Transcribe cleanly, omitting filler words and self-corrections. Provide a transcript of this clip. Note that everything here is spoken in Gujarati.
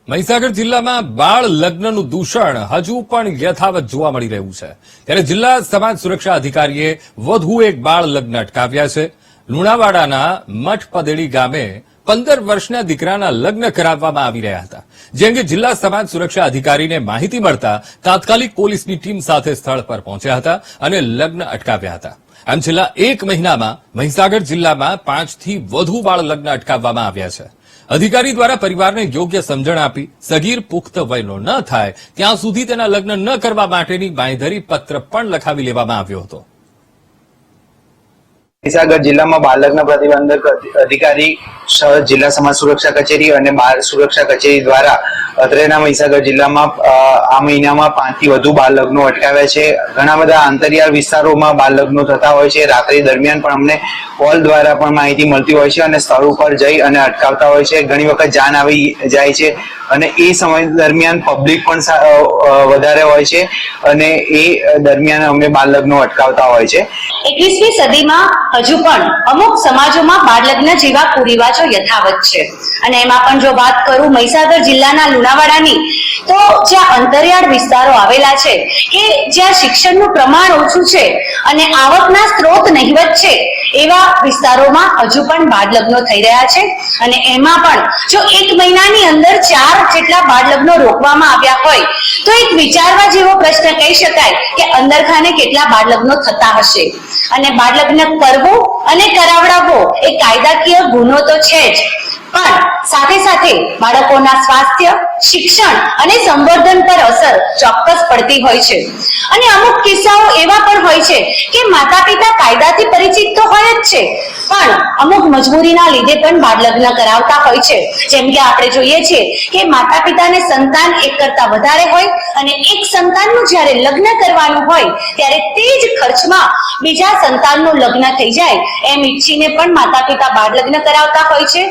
મહીસાગર જિલ્લામાં બાળ લગ્નનું દૂષણ હજુ પણ યથાવત જોવા મળી રહ્યું છે ત્યારે જિલ્લા સમાજ સુરક્ષા અધિકારીએ વધુ એક બાળ લગ્ન અટકાવ્યા છે। લુણાવાડાના મઠ પદેડી ગામે 15 વર્ષના દીકરાના લગ્ન કરાવવામાં આવી રહ્યા હતા, જે અંગે જિલ્લા સમાજ સુરક્ષા અધિકારીને માહિતી મળતા તાત્કાલિક પોલીસની ટીમ સાથે સ્થળ પર પહોંચ્યા હતા અને લગ્ન અટકાવ્યા હતા। આમ છેલ્લા એક મહિનામાં મહીસાગર જિલ્લામાં 5 થી વધુ બાળ લગ્ન અટકાવવામાં આવ્યા છે। અધિકારી દ્વારા પરિવારને યોગ્ય સમજણ આપી સગીર પુખ્ત વયનો ન થાય ત્યાં સુધી તેના લગ્ન ન કરવા માટેની બાંયધરી પત્ર પણ લખાવી લેવામાં આવ્યો હતો। મહીસાગર જિલ્લામાં બાળ લગ્ન પ્રતિબંધક અધિકારી જિલ્લા સમાજ સુરક્ષા કચેરી અને બાળ સુરક્ષા કચેરી દ્વારા અત્રેના મહીસાગર જિલ્લામાં આ મહિનામાં 5 થી વધુ બાળ લગ્નો અટકાવ્યા છે। ઘણા બધા આંતરિયાળ વિસ્તારોમાં બાળ લગ્નો થતા હોય છે। રાત્રિ દરમિયાન પણ અમને કોલ દ્વારા પણ માહિતી મળતી હોય છે અને સ્થળ ઉપર જઈ અને અટકાવતા હોય છે। ઘણી વખત જાન આવી જાય છે અને એ સમય દરમિયાન પબ્લિક પણ વધારે હોય છે અને એ દરમિયાન અમે બાળ લગ્નો અટકાવતા હોય છે। 21મી સદીમાં હજુ પણ અમુક સમાજોમાં બાળ લગ્ન જેવા કુરિવાજો યથાવત છે અને એમાં પણ જો વાત કરું મહીસાગર જિલ્લાના લુણાવાડાની, તો જ્યાં અંતરિયાળ વિસ્તારો આવેલા છે કે જ્યાં શિક્ષણનું પ્રમાણ ઓછું છે અને આવકના સ્ત્રોત નહિવત છે એવા વિસ્તારોમાં હજુ પણ બાળ લગ્નો થઈ રહ્યા છે અને એમાં પણ જો એક મહિનાની અંદર 4 જેટલા બાળ લગ્નો રોકવામાં આવ્યા હોય તો એક વિચારવા જેવો પ્રશ્ન કહી શકાય કે અંદરખાને કેટલા બાળ લગ્નો થતા હશે। અને બાળ લગ્ન કરવું અને કરાવડાવવો એ કાયદાકીય ગુનો તો છે જ, પણ સાથે સાથે બાળકોના સ્વાસ્થ્ય, શિક્ષણ અને સંવર્ધન પર અસર ચોક્કસ પડતી હોય છે। અને અમુક કિસ્સાઓ એવા પણ હોય છે કે માતા પિતા કાયદાથી પરિચિત તો હોય જ છે, પણ અમુક મજબૂરીના લીધે પણ બાળ લગ્ન કરાવતા હોય છે। જેમ કે આપણે જોઈએ છીએ કે માતા પિતાને સંતાન એક કરતા વધારે હોય અને એક સંતાનનું જ્યારે લગ્ન કરવાનું હોય ત્યારે તે જ ખર્ચમાં બીજા સંતાનનું લગ્ન થઈ જાય એમ ઈચ્છીને પણ માતા પિતા બાળ લગ્ન કરાવતા હોય છે।